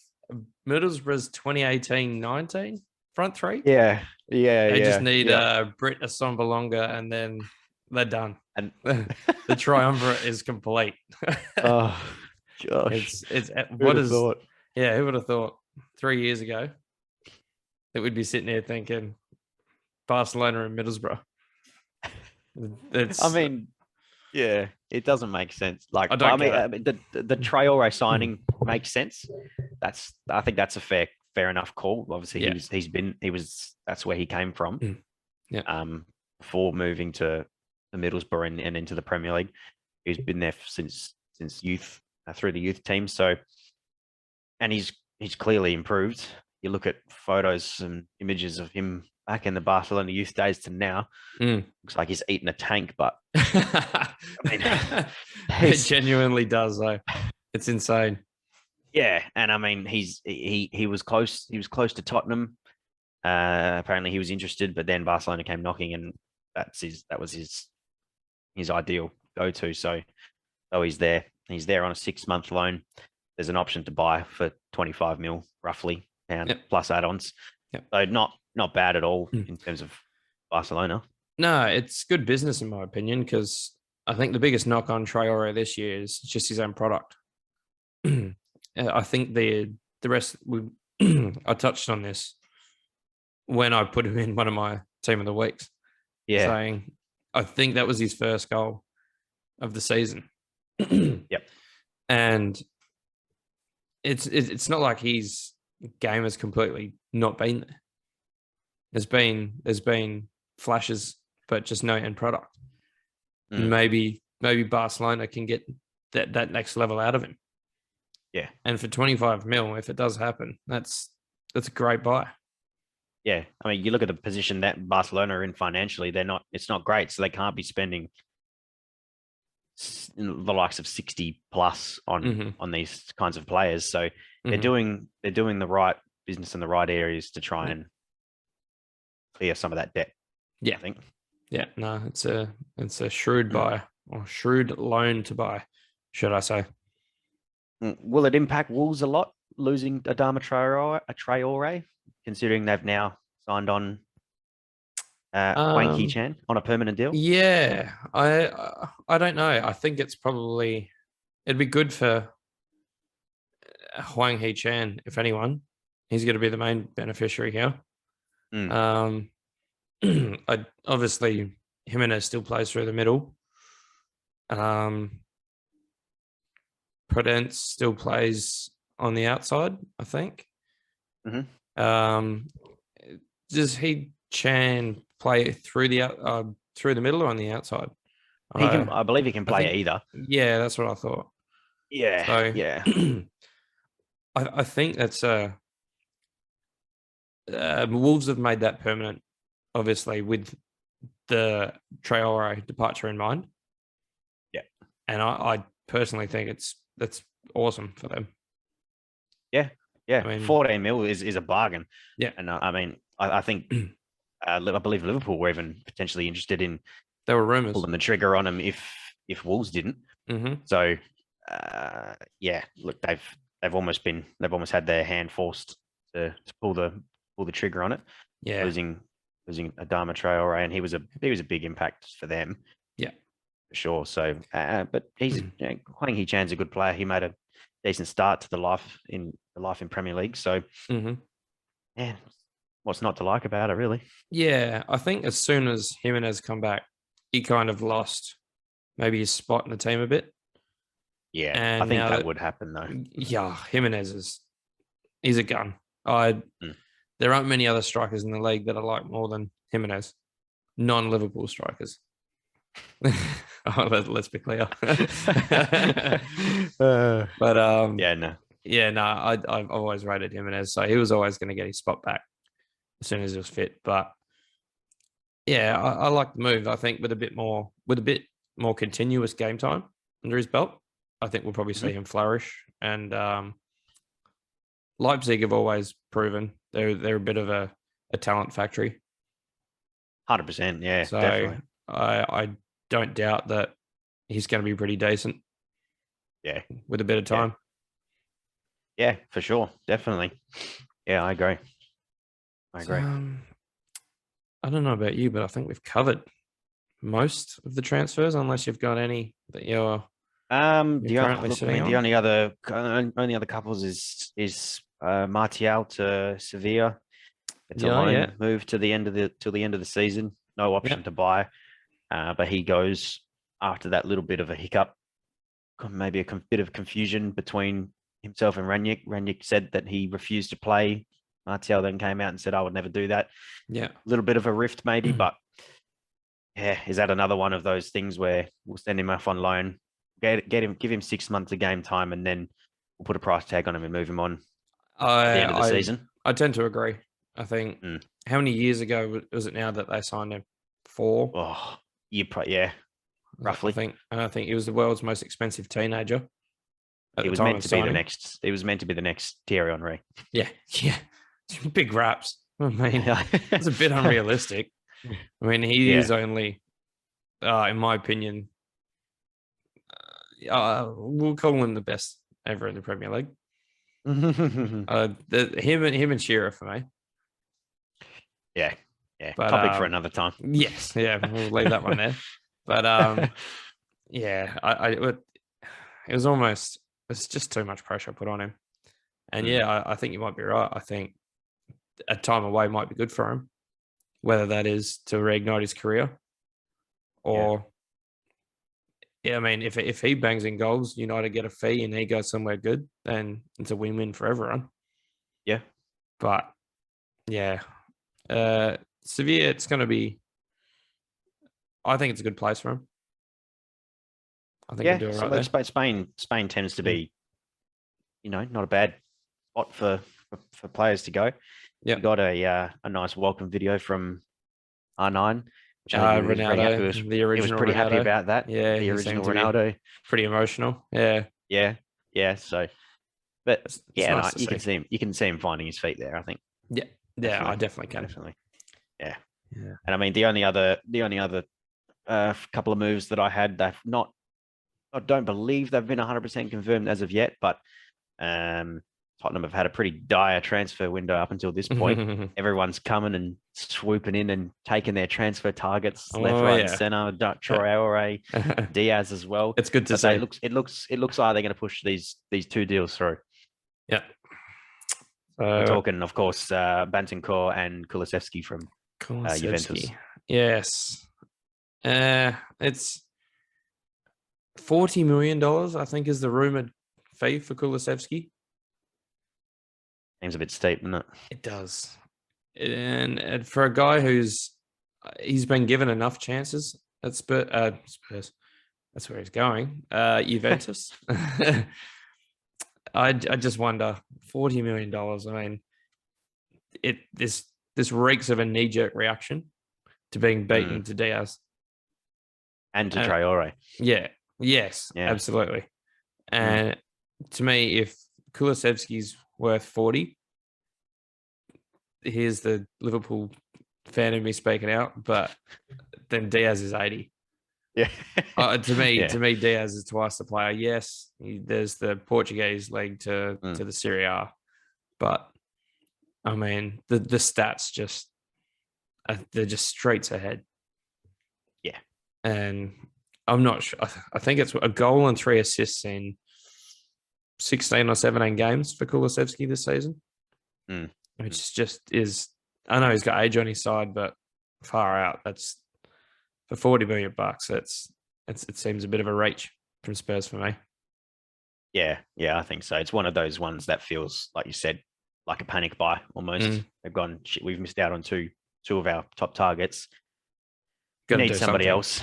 Middlesbrough's 2018-19 front three. Yeah. They just need Britt Assombalonga, and then they're done. And the triumvirate is complete. Oh gosh, thought? Yeah, who would have thought 3 years ago that we'd be sitting here thinking Barcelona and Middlesbrough? Yeah, it doesn't make sense. Like, the Traore signing makes sense. I think that's a fair enough call. Obviously, that's where he came from. Yeah. Before moving to the Middlesbrough and into the Premier League, he's been there since youth, through the youth team. So, and he's clearly improved. You look at photos and images of him back in the Barcelona youth days to now, looks like he's eating a tank, but it genuinely does, though. It's insane. Yeah, and he was close. He was close to Tottenham. Apparently, he was interested, but then Barcelona came knocking, and that was his ideal go-to. So he's there. He's there on a 6-month loan. There's an option to buy for 25 mil, roughly, plus add-ons. Yep. So not bad at all in terms of Barcelona. No, it's good business in my opinion, because I think the biggest knock on Triora this year is just his own product. I think the rest, I touched on this when I put him in one of my team of the weeks. Yeah. Saying, I think that was his first goal of the season. Yep. And it's not like his game has completely not been there. There's been flashes, but just no end product. Maybe Barcelona can get that next level out of him. Yeah. And for 25 mil, if it does happen, that's a great buy. Yeah. I mean, you look at the position that Barcelona are in financially, it's not great. So they can't be spending the likes of 60 plus on these kinds of players. So they're doing the right business in the right areas to try and clear some of that debt. Yeah. I think. Yeah. No, it's a shrewd buy, or shrewd loan to buy, should I say. Will it impact Wolves a lot, losing Adama Traore, considering they've now signed on Hwang Hee-chan on a permanent deal? Yeah, I don't know. I think it'd be good for Hwang Hee-chan, if anyone. He's going to be the main beneficiary here. Obviously, Jimenez still plays through the middle. Prudence still plays on the outside, I think. Does Hee-chan play through the middle or on the outside? I believe he can play either. Yeah, that's what I thought. Yeah, so, yeah. I think that's Wolves have made that permanent, obviously, with the Traore departure in mind. Yeah, and I personally think that's awesome for them. Yeah. I mean, 14 mil is a bargain. Yeah, and I think I believe Liverpool were even potentially interested in. There were rumors pulling the trigger on him if Wolves didn't. So look, they've almost had their hand forced to pull the trigger on it. Yeah, losing Adama Traore, and he was a big impact for them. Yeah, for sure. So, but Hwang Hee-chan's a good player. He made a decent start to the life in Premier League. So, yeah, what's not to like about it, really? Yeah, I think as soon as Jimenez come back, he kind of lost maybe his spot in the team a bit. Yeah, and I think that would happen though. Yeah, Jimenez he's a gun. There aren't many other strikers in the league that I like more than Jimenez. Non-Liverpool strikers. Let's be clear. I've always rated Jimenez, so he was always going to get his spot back as soon as he was fit. But yeah, I like the move. I think with a bit more continuous game time under his belt, I think we'll probably see him flourish. And Leipzig have always proven they're a bit of a talent factory. 100%, yeah. So definitely. I don't doubt that he's going to be pretty decent. Yeah. With a bit of time. Yeah, for sure. Definitely. Yeah, I agree. I don't know about you, but I think we've covered most of the transfers, unless you've got any that you're currently sitting on. The only other couples is Martial to Sevilla. It's a loan move to the end of the season. No option to buy, but he goes after that little bit of a hiccup, maybe a bit of confusion between himself and Rangnick. Rangnick said that he refused to play. Martial then came out and said, "I would never do that." Yeah, a little bit of a rift maybe, but yeah, is that another one of those things where we'll send him off on loan, give him 6 months of game time, and then we'll put a price tag on him and move him on at the end of the season? I tend to agree. I think how many years ago was it now that they signed him? 4? Oh, roughly. I think he was the world's most expensive teenager. He was meant to be the next. He was meant to be the next Thierry Henry. Yeah. Big raps. I mean, it's a bit unrealistic. I mean, he is only, in my opinion, we'll call him the best ever in the Premier League. Him and Shearer for me. Yeah. But, topic for another time. Yes, we'll leave that one there. But it's just too much pressure put on him. And I think you might be right. I think a time away might be good for him, whether that is to reignite his career or, I mean, if he bangs in goals, United get a fee and he goes somewhere good, then it's a win-win for everyone. Yeah. But, Sevilla, it's going to be, I think it's a good place for him. I think he'll do it right there. Spain tends to be, not a bad spot for players to go. Yeah, we got a nice welcome video from R9. Ronaldo, the original. He was pretty happy about that. Yeah, the original Ronaldo. Pretty emotional. Yeah. So, but nice you can see him. You can see him finding his feet there. I think. Yeah, definitely. I definitely can. Definitely. Yeah. And I mean, the only other couple of moves that I had, I don't believe they've been 100% confirmed as of yet, but Tottenham have had a pretty dire transfer window up until this point. Everyone's coming and swooping in and taking their transfer targets left, right, and center. Triora, Diaz as well. It's good to see. It looks like they're going to push these 2 deals through. Yeah. We're talking, of course, Bentancur and Kulusevski from Juventus. Yes. It's $40 million, I think, is the rumored fee for Kulusevski. Seems a bit steep, doesn't it? It does. And for a guy he's been given enough chances at Spurs. That's where he's going. Juventus. I just wonder, $40 million. I mean, this reeks of a knee-jerk reaction to being beaten to Diaz. And to Traore. Yeah. Yes, absolutely. And to me, if Kulusevski's worth 40, here's the Liverpool fan in me speaking out, but then Diaz is 80. Yeah. To me, Diaz is twice the player. Yes, there's the Portuguese league to the Serie A, but I mean the stats they're just streets ahead. Yeah, and I'm not sure. I think it's a goal and 3 assists in 16 or 17 games for Kulusevski this season, which just is. I know he's got age on his side, but far out. That's for $40 million. It seems a bit of a reach from Spurs for me. Yeah, I think so. It's one of those ones that feels, like you said, like a panic buy almost. They've gone, shit, we've missed out on two of our top targets. Need somebody else.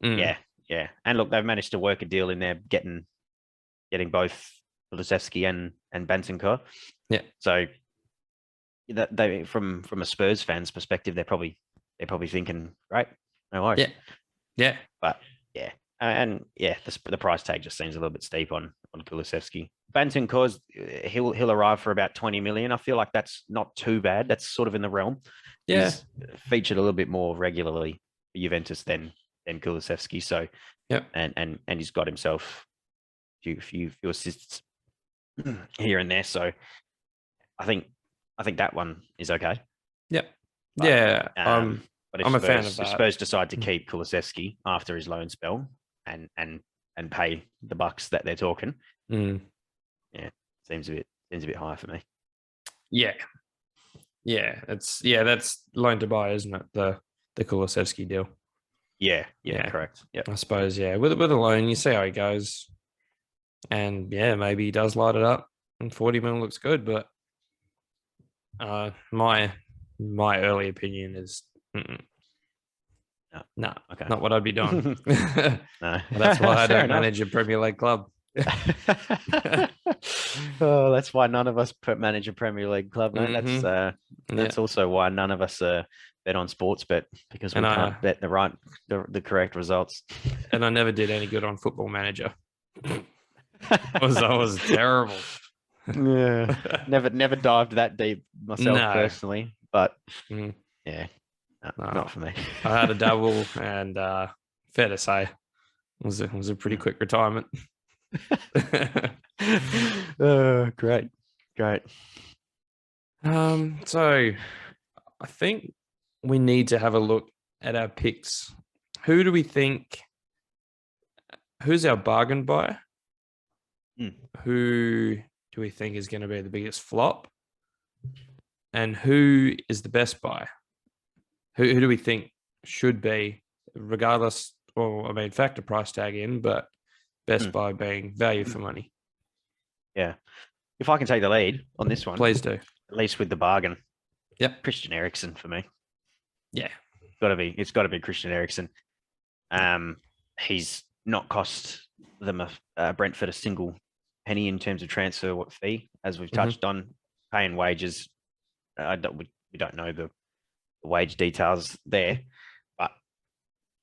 Yeah. And look, they've managed to work a deal in there, getting both Kulusevski and Bentancur. Yeah. So that they from a Spurs fan's perspective, they're probably thinking, right, no worries. Yeah. But the price tag just seems a little bit steep on Kulusevski. Bentancur, he'll arrive for about 20 million. I feel like that's not too bad. That's sort of in the realm. Yeah. He's featured a little bit more regularly for Juventus than Kulusevski. So and he's got himself a few assists here and there. So I think that one is okay. Yep. But, yeah. But if I'm Spurs, a fan of that. If Spurs decide to keep Kulusevski after his loan spell and pay the bucks that they're talking, seems a bit high for me. Yeah. That's loan to buy, isn't it? The Kulusevski deal. Yeah, correct. Yeah, I suppose. Yeah, with a loan, you see how he goes, and maybe he does light it up, and 40 mil looks good. But my early opinion is no, okay, not what I'd be doing. No, that's why I don't manage a Premier League club. Oh, that's why none of us manage a Premier League club, mate. That's also why none of us bet on sports bet, because we can't bet the correct results. And I never did any good on Football Manager. I was terrible. Yeah, never dived that deep myself personally, but not for me. I had a double, and fair to say, it was a pretty quick retirement. Great. So I think we need to have a look at our picks. Who do we think? Who's our bargain buyer? Who do we think is going to be the biggest flop? And who is the best buy? Who do we think should be, regardless? Well, I mean, factor price tag in, but best buy being value for money. Yeah. If I can take the lead on this one, please do. At least with the bargain. Yep. Christian Eriksen for me. Yeah. It's got to be Christian Eriksen. He's not cost them Brentford a single penny in terms of transfer fee, as we've touched on. Paying wages, we don't know the wage details there, but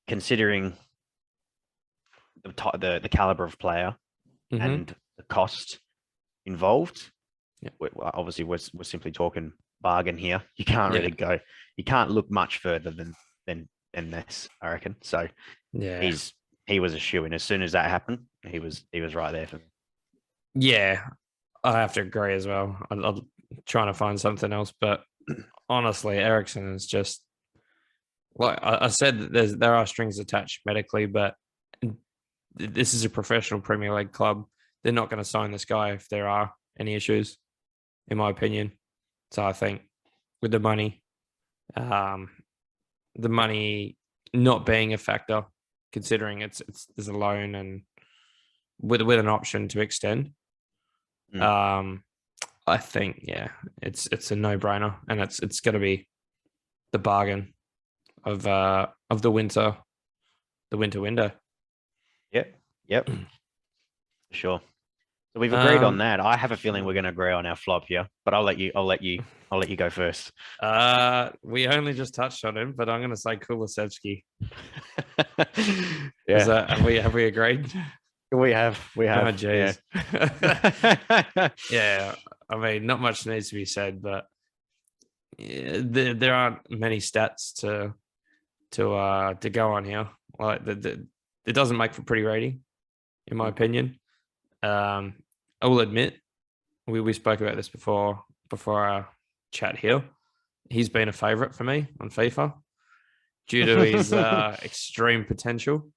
considering the caliber of player and the cost involved, obviously we're simply talking bargain here. You can't really go. You can't look much further than this, I reckon. So he was a shoo-in. As soon as that happened, he was right there for me. Yeah, I have to agree as well. I'm trying to find something else, but honestly, Eriksen is just, like I said, there are strings attached medically, but this is a professional Premier League club. They're not going to sign this guy if there are any issues, in my opinion. So I think with the money not being a factor, considering there's a loan and with an option to extend, I think it's a no-brainer, and it's going to be the bargain of the winter window. Yep. Sure. So we've agreed on that. I have a feeling we're going to agree on our flop here, but I'll let you go first. We only just touched on him, but I'm going to say Kulusevski. Have we agreed? We have. Oh, jeez. Yeah. I mean, not much needs to be said, but there aren't many stats to go on here. Like it doesn't make for pretty rating, in my opinion. I will admit, we spoke about this before our chat here. He's been a favourite for me on FIFA due to his extreme potential.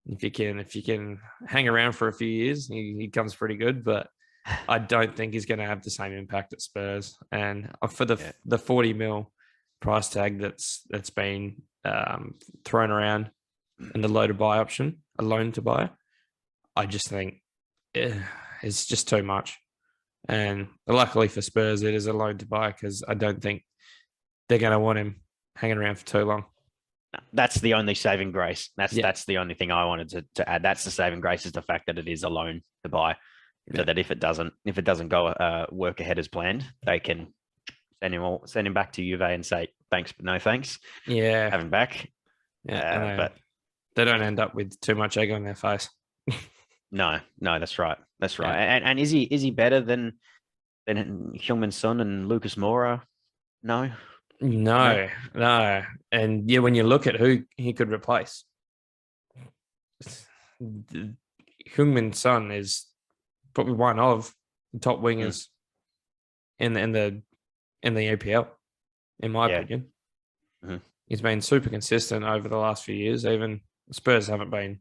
If you can hang around for a few years, he comes pretty good. But I don't think he's going to have the same impact at Spurs. And for the 40 mil price tag that's been thrown around and the loan to buy, I just think it's just too much. And luckily for Spurs, it is a loan to buy, because I don't think they're going to want him hanging around for too long. That's the only saving grace. That's the only thing I wanted to add. That's the saving grace, is the fact that it is a loan to buy, so that if it doesn't go work ahead as planned, they can send him back to Juve and say thanks but no thanks. Yeah, have him back. Yeah, but they don't end up with too much egg on their face. No, that's right. Yeah. And is he better than Heung-min Son and Lucas Moura? No. And when you look at who he could replace, Heung-min Son is probably one of the top wingers in the EPL, in my opinion. Mm-hmm. He's been super consistent over the last few years. Even Spurs haven't been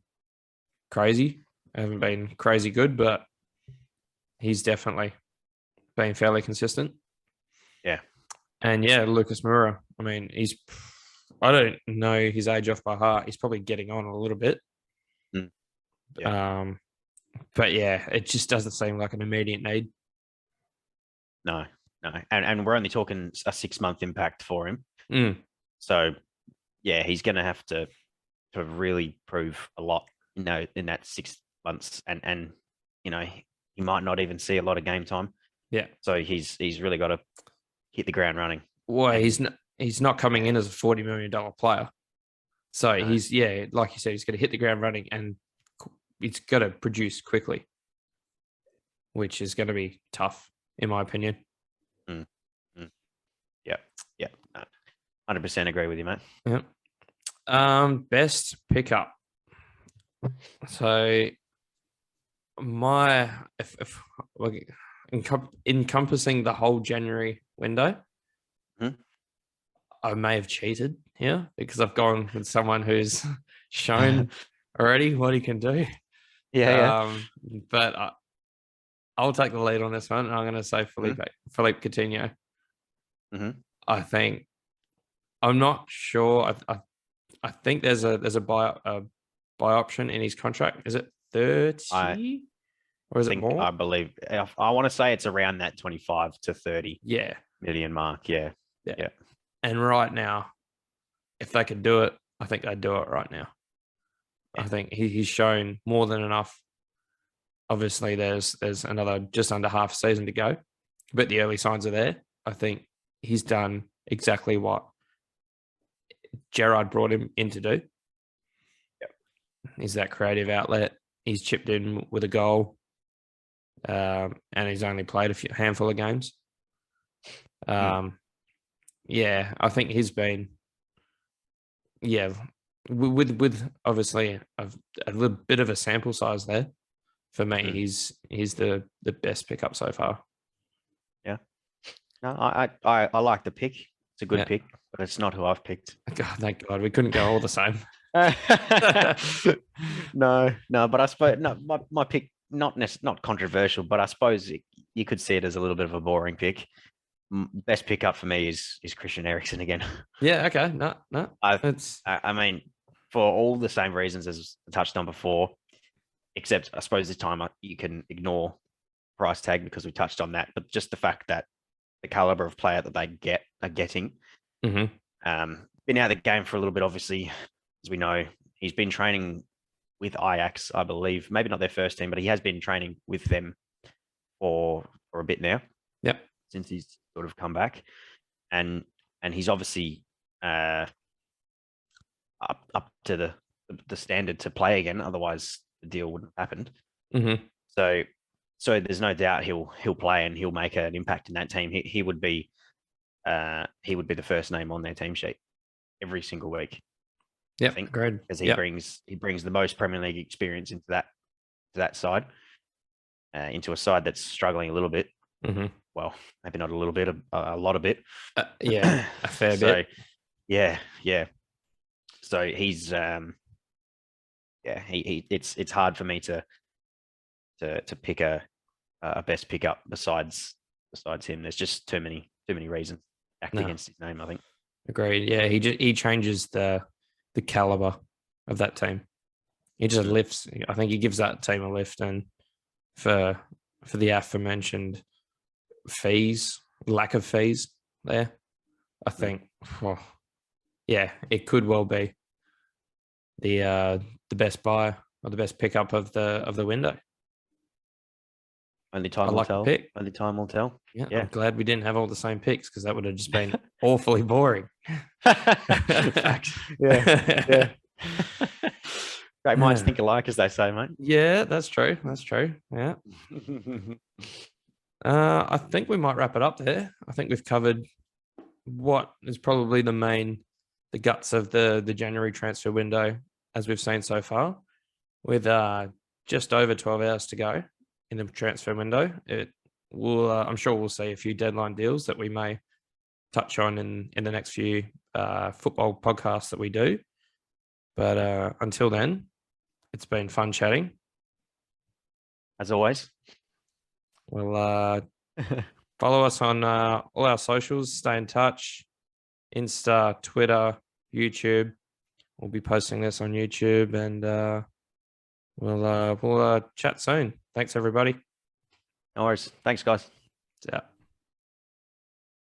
crazy, good, but he's definitely been fairly consistent. Yeah. And yeah, Lucas Moura. I mean, I don't know his age off by heart. He's probably getting on a little bit. Yeah. But yeah, it just doesn't seem like an immediate need. No. And we're only talking a 6-month impact for him. So yeah, he's going to have to really prove a lot, in that 6 months, and he might not even see a lot of game time. Yeah. So he's really got to hit the ground running. Well, he's not coming in as a $40 million player. So he's, like you said, he's going to hit the ground running, and he's got to produce quickly, which is going to be tough, in my opinion. Yeah. 100% agree with you, mate. Yeah. Best pickup. So encompassing the whole January window, I may have cheated here because I've gone with someone who's shown already what he can do. Yeah. But I'll take the lead on this one. I'm going to say Philippe Coutinho. I think, I'm not sure. I think there's a buy option in his contract. Is it 30 or is it more? I believe, I want to say it's around that 25 to 30 million mark. Yeah. And right now, if they could do it, I think they'd do it right now. I think he's shown more than enough. Obviously, there's another just under half a season to go, but the early signs are there. I think he's done exactly what Gerrard brought him in to do. He's that creative outlet. He's chipped in with a goal, and he's only played a handful of games. Yeah, I think he's been, with obviously a little bit of a sample size there. For me, he's the best pickup so far. Yeah. No, I like the pick. It's a good pick, but it's not who I've picked. God, thank God, we couldn't go all the same. No, but I suppose my pick not controversial, but I suppose you could see it as a little bit of a boring pick. Best pickup for me is Christian Eriksen again. Yeah. Okay. No. I mean, for all the same reasons as I touched on before, except I suppose this time you can ignore price tag because we touched on that. But just the fact that the caliber of player that they are getting, been out of the game for a little bit. Obviously, as we know, he's been training with Ajax, I believe. Maybe not their first team, but he has been training with them for a bit now. Yep. Since he's sort of come back, and he's obviously up to the standard to play again. Otherwise, the deal wouldn't have happened. So there's no doubt he'll play and he'll make an impact in that team. He would be the first name on their team sheet every single week. Yeah, I think great, because he brings the most Premier League experience into that side, into a side that's struggling a little bit. Well, maybe not a little bit, a lot of it. A fair bit. Yeah. So he's it's hard for me to pick a best pickup besides him. There's just too many reasons against his name, I think. Agreed. Yeah, he changes the caliber of that team. He just lifts. I think he gives that team a lift, and for the aforementioned lack of fees there, I think, it could well be the best buy or the best pickup of the window. Only time will tell. Only time will tell. Yeah, I'm glad we didn't have all the same picks because that would have just been awfully boring. Facts. Yeah. Great minds think alike, as they say, mate. Yeah, that's true. Yeah. I think we might wrap it up there. I think we've covered what is probably the guts of the January transfer window as we've seen so far. with just over 12 hours to go in the transfer window, I'm sure we'll see a few deadline deals that we may touch on in the next few football podcasts that we do. But until then, it's been fun chatting. As always. Well, follow us on all our socials. Stay in touch. Insta, Twitter, YouTube. We'll be posting this on YouTube, and we'll chat soon. Thanks, everybody. No worries. Thanks, guys. Yeah.